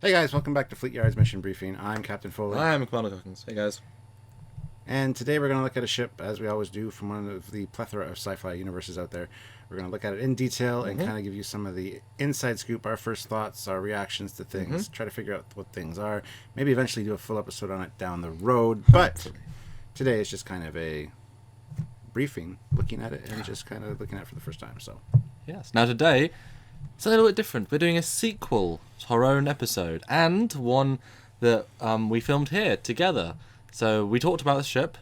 Hey guys, welcome back to Fleetyards Mission Briefing. I'm Captain Foley. I'm Commander Cookins. Hey guys. And today we're going to look at a ship, as we always do, from one of the plethora of sci-fi universes out there. We're going to look at it in detail and kind of give you some of the inside scoop, our first thoughts, our reactions to things, try to figure out what things are, maybe eventually do a full episode on it down the road. But today is just kind of a briefing, looking at it and just kind of looking at it for the first time. So Yes. Now today, it's a little bit different. We're doing a sequel to our own episode, and one that we filmed here together. So we talked about the ship,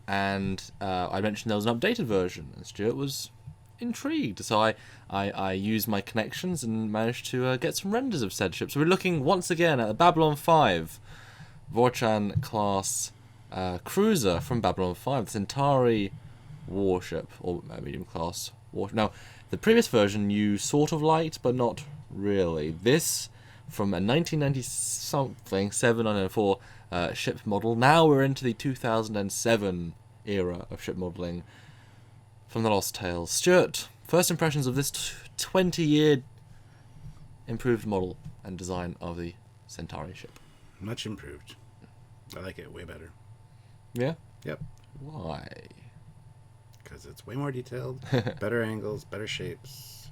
and I mentioned there was an updated version, and Stuart was intrigued. So I used my connections and managed to get some renders of said ship. So we're looking once again at a Babylon 5 Vorchan class cruiser from Babylon 5, the Centauri Warship, or medium class warship. Now, the previous version you sort of liked, but not really. This, from a 1990-something, 794 ship model. Now we're into the 2007 era of ship modelling from the Lost Tales. Stuart, first impressions of this 20-year improved model and design of the Centauri ship? much improved. I like it way better. Yeah? Yep. Why? Because it's way more detailed, better angles, better shapes.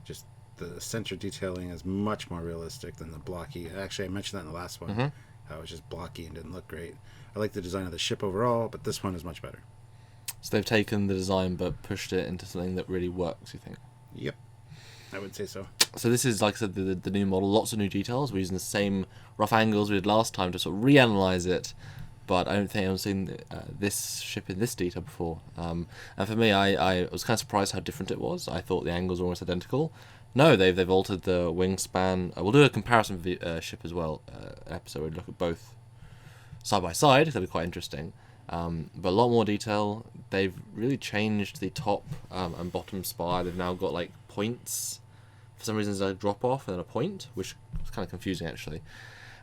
Just the center detailing is much more realistic than the blocky. Actually, I mentioned that in the last one. How it was just blocky and didn't look great. I like the design of the ship overall, but this one is much better. So they've taken the design but pushed it into something that really works, you think? Yep. I would say so. So this is, like I said, the new model. Lots of new details. We're using the same rough angles we did last time to sort of reanalyze it. But I don't think I've seen this ship in this detail before. And for me, I was kind of surprised how different it was. I thought the angles were almost identical. No, they've altered the wingspan. We'll do a comparison ship as well, episode where we look at both side by side. That'll be quite interesting. But a lot more detail. They've really changed the top and bottom spire. They've now got like points. For some reason, there's a drop off and then a point, which is kind of confusing actually.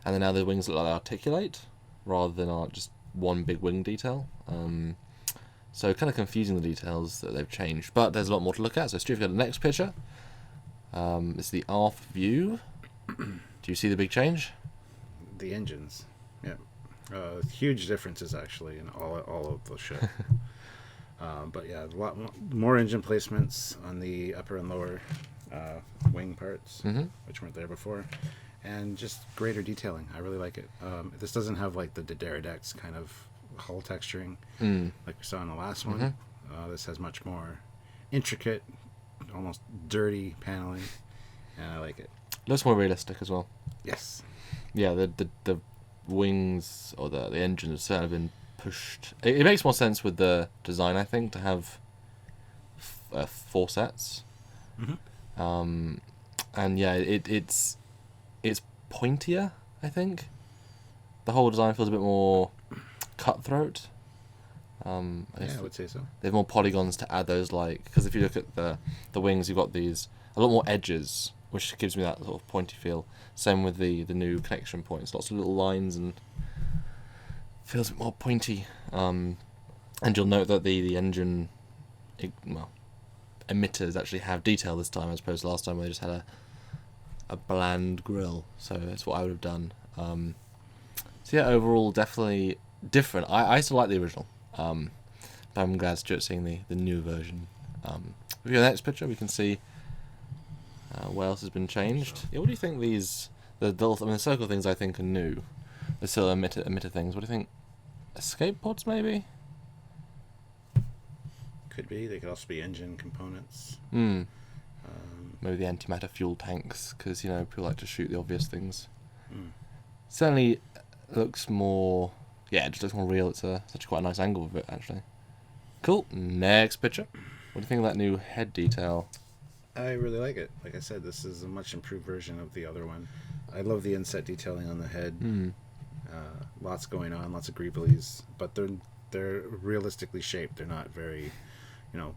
And then now the wings look like they articulate, rather than just one big wing detail. So kind of confusing the details that they've changed. But there's a lot more to look at. So Stu, go to the next picture. This is the aft view. Do you see the big change? The engines. Yeah. Huge differences, actually, in all of the ship. But yeah, a lot more engine placements on the upper and lower wing parts, which weren't there before. And just greater detailing. I really like it. This doesn't have like the Dideridex kind of hull texturing like we saw in the last one. This has much more intricate, almost dirty paneling, and I like it. Looks more realistic as well. Yes. Yeah, the wings or the engine has certainly been pushed. It makes more sense with the design, I think, to have four sets. And yeah, it's pointier, I think. The whole design feels a bit more cutthroat. I would say so. They have more polygons to add those, like, because if you look at the wings, you've got these a lot more edges, which gives me that sort of pointy feel. Same with the new connection points, lots of little lines and feels a bit more pointy. And you'll note that the engine, emitters actually have detail this time, as opposed to last time where they just had a bland grill. So that's what I would have done. So yeah, overall definitely different. I still like the original. But I'm glad Stuart's seeing the new version. If we go to the next picture, we can see what else has been changed. Yeah, what do you think the circle things I think are new. The still emitter things. What do you think? Escape pods maybe? Could be. They could also be engine components. Maybe the antimatter fuel tanks, because people like to shoot the obvious things. Certainly looks more. Yeah, it just looks more real. It's such quite a nice angle of it, actually. Cool. Next picture. What do you think of that new head detail? I really like it. Like I said, this is a much improved version of the other one. I love the inset detailing on the head. Lots going on, lots of greeblies, but they're realistically shaped. They're not very,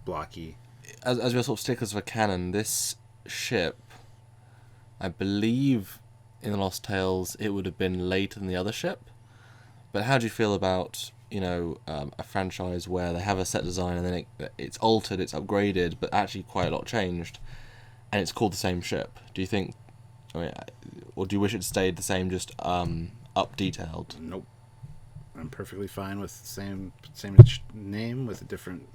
blocky. As we're sort of stickers for canon, this ship, I believe, in the Lost Tales, it would have been later than the other ship. But how do you feel about a franchise where they have a set design and then it's altered, it's upgraded, but actually quite a lot changed, and it's called the same ship? Do you think I mean, or do you wish it stayed the same, just up detailed? Nope. I'm perfectly fine with the same name with a different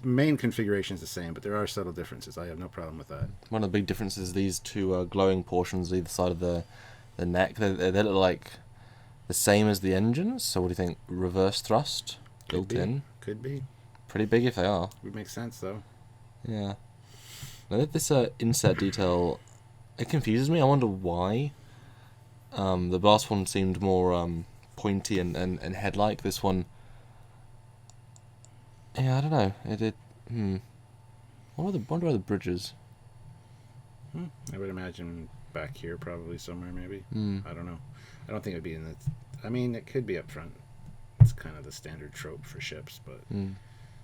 main configuration is the same, but there are subtle differences. I have no problem with that. One of the big differences is these two glowing portions either side of the neck. They look like the same as the engines. So what do you think? Reverse thrust built in? Could be. Pretty big if they are. Would make sense though. Yeah. Now this insert detail, it confuses me. I wonder why. The last one seemed more pointy and head-like. This one, yeah, I don't know. It did. Wonder where the bridge is. I would imagine back here, probably somewhere, maybe. I don't know. I don't think it'd be in the. I mean, it could be up front. It's kind of the standard trope for ships, but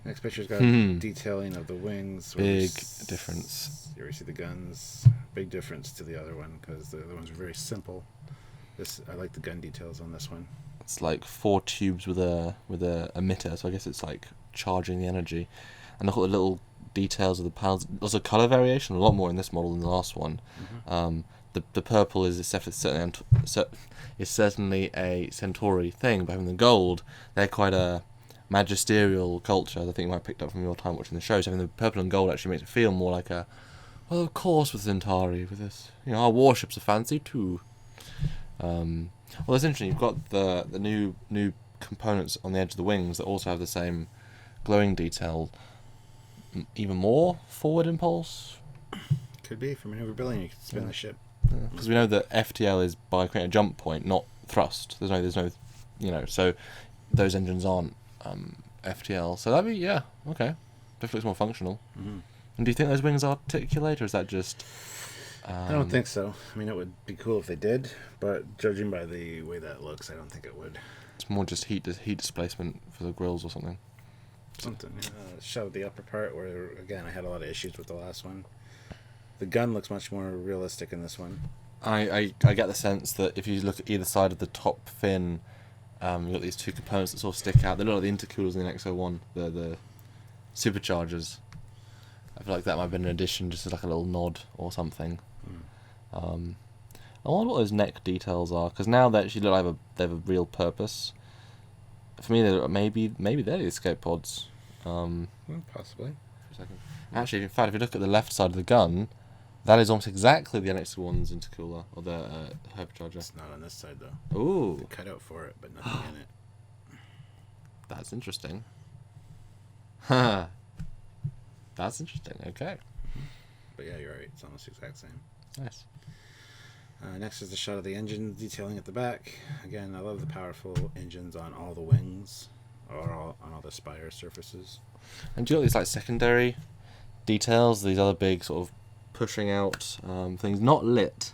next picture's got detailing of the wings. Big difference. Here we see the guns. Big difference to the other one because the other ones are very simple. I like the gun details on this one. It's like 4 tubes with a emitter, so I guess it's like charging the energy. And look at the little details of the panels. There's a color variation, a lot more in this model than the last one. The purple is certainly a Centauri thing, but having the gold, they're quite a magisterial culture. I think you might have picked up from your time watching the show. So having the purple and gold actually makes it feel more like well, of course, with Centauri, with this, our warships are fancy too. Well, it's interesting. You've got the new components on the edge of the wings that also have the same glowing detail. Even more forward impulse. Could be for maneuverability. You can spin the ship. Because we know that FTL is by creating a jump point, not thrust. There's no, so those engines aren't FTL. So that'd be okay. Definitely looks more functional. And do you think those wings articulate, or is that just? I don't think so. I mean, it would be cool if they did, but judging by the way that looks, I don't think it would. It's more just heat displacement for the grills or something. Showed the upper part where, again, I had a lot of issues with the last one. The gun looks much more realistic in this one. I get the sense that if you look at either side of the top fin, you've got these two components that sort of stick out. They look like the intercoolers in the XO1, the superchargers. I feel like that might have been an addition, just as like a little nod or something. I wonder what those neck details are, because now they actually look like they have a real purpose. For me, they look, maybe they're the escape pods. Possibly. For a second. Actually, in fact, if you look at the left side of the gun, that is almost exactly the NX1's intercooler, or the turbocharger. It's not on this side, though. Ooh. They cut out for it, but nothing in it. That's interesting. Ha. That's interesting. Okay. But yeah, you're right. It's almost the exact same. Nice. Next is the shot of the engine detailing at the back. Again, I love the powerful engines on all the wings, or on all the spire surfaces. And do you got these like secondary details? These other big sort of pushing out things, not lit,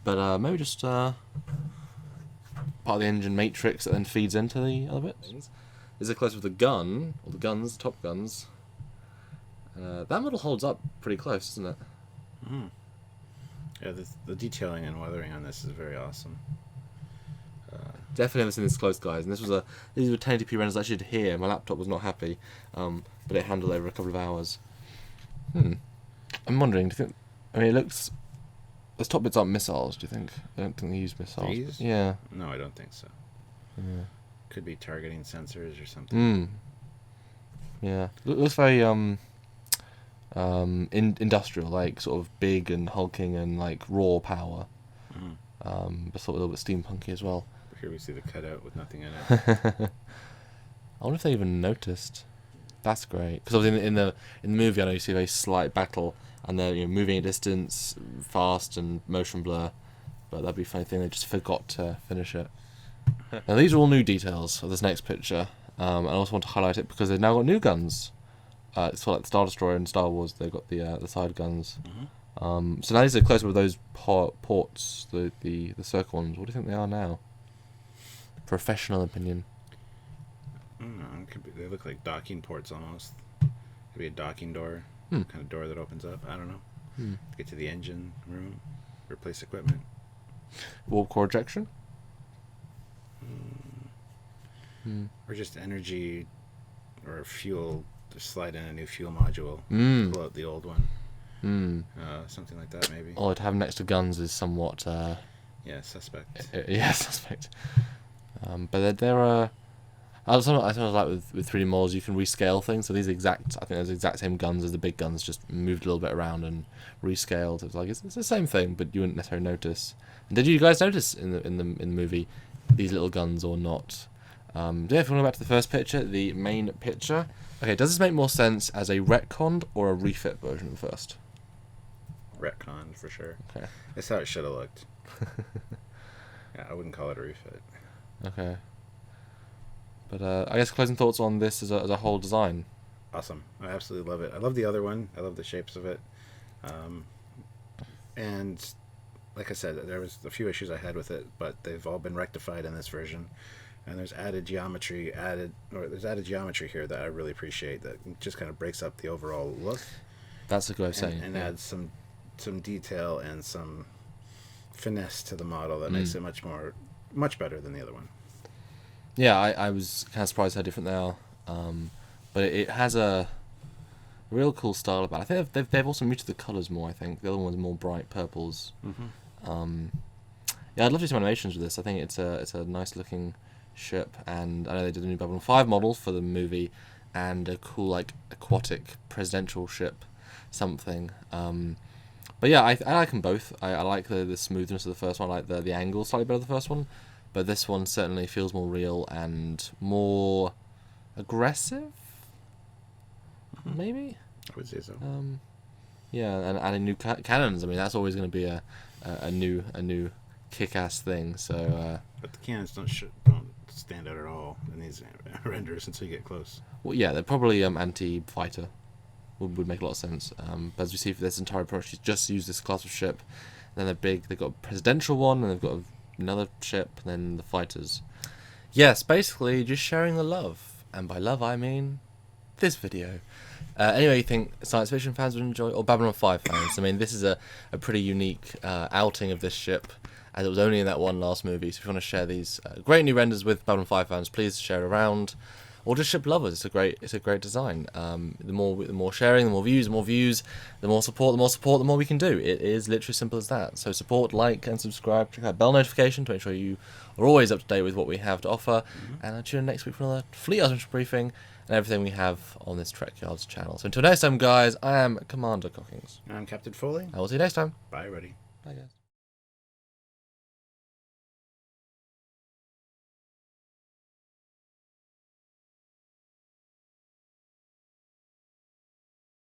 but maybe just part of the engine matrix that then feeds into the other bits. Is it close with the gun, or the guns, the top guns? That model holds up pretty close, doesn't it? Yeah, the detailing and weathering on this is very awesome. Definitely never seen this close, guys. And these were 1080p renders I did here. My laptop was not happy, but it handled over a couple of hours. I'm wondering, do you think? I mean, it looks. Those top bits aren't missiles. Do you think? I don't think they use missiles. These? Yeah. No, I don't think so. Yeah. Could be targeting sensors or something. Yeah. Looks very industrial, like sort of big and hulking and like raw power. But sort of a little bit steampunky as well. Here we see the cutout with nothing in it. I wonder if they even noticed. That's great, because in the movie I know you see a very slight battle and they're moving at distance, fast and motion blur. But that'd be a funny thing, they just forgot to finish it. Now these are all new details of this next picture. I also want to highlight it because they've now got new guns. It's sort of like the Star Destroyer in Star Wars. They've got the side guns. So now these are closer with those ports, the circle ones. What do you think they are now? Professional opinion. I don't know. They look like docking ports almost. Maybe a docking door, kind of door that opens up. I don't know. Get to the engine room, replace equipment. Warp core ejection. Or just energy or fuel. Just slide in a new fuel module. Pull out the old one. Something like that, maybe. Or to have next to guns is somewhat. Yeah, suspect. Yeah, suspect. But there are. I sometimes like with 3D models, you can rescale things. So these exact, I think those exact same guns as the big guns, just moved a little bit around and rescaled. It's like it's the same thing, but you wouldn't necessarily notice. And did you guys notice in the movie these little guns or not? Yeah, if we go back to the first picture, the main picture. Okay, does this make more sense as a retconned or a refit version of the first? Retconned for sure. Okay. It's how it should have looked. Yeah, I wouldn't call it a refit. Okay. But I guess closing thoughts on this as a whole design. Awesome. I absolutely love it. I love the other one. I love the shapes of it. And like I said, there was a few issues I had with it, but they've all been rectified in this version. And there's added geometry here that I really appreciate, that just kind of breaks up the overall look. That's a good way of saying it. And adds some detail and some finesse to the model that makes it much better than the other one. Yeah, I was kind of surprised how different they are, but it has a real cool style about it. I think they've also muted the colours more. I think the other one's more bright purples. Yeah, I'd love to do some animations with this. I think it's a nice looking ship, and I know they did a new Babylon 5 model for the movie, and a cool like aquatic presidential ship, something. But yeah, I like them both. I like the smoothness of the first one. I like the angle slightly better than the first one. But this one certainly feels more real and more aggressive, maybe? I would say so. Yeah, and adding new cannons. I mean, that's always going to be a new kick-ass thing. So. But the cannons don't stand out at all in these renders until you get close. Well, yeah, they're probably anti-fighter. Would make a lot of sense. But as we see for this entire approach, she's just used this class of ship. Then they're big. They've got a presidential one, and they've got another ship, and then the fighters. Yes, basically just sharing the love, and by love I mean this video. Anyway, you think science fiction fans would enjoy, or Babylon 5 fans? I mean, this is a pretty unique outing of this ship, as it was only in that one last movie. So if you want to share these great new renders with Babylon 5 fans, please share it around. Or just ship lovers. It's a great design. The more sharing, the more views, the more support, the more we can do. It is literally simple as that. So support, like, and subscribe. Check out bell notification to make sure you are always up to date with what we have to offer. And tune in next week for another Fleetyards briefing and everything we have on this Trekyards channel. So until next time, guys, I am Commander Cockings. I'm Captain Foley. I will see you next time. Bye, everybody. Bye, guys.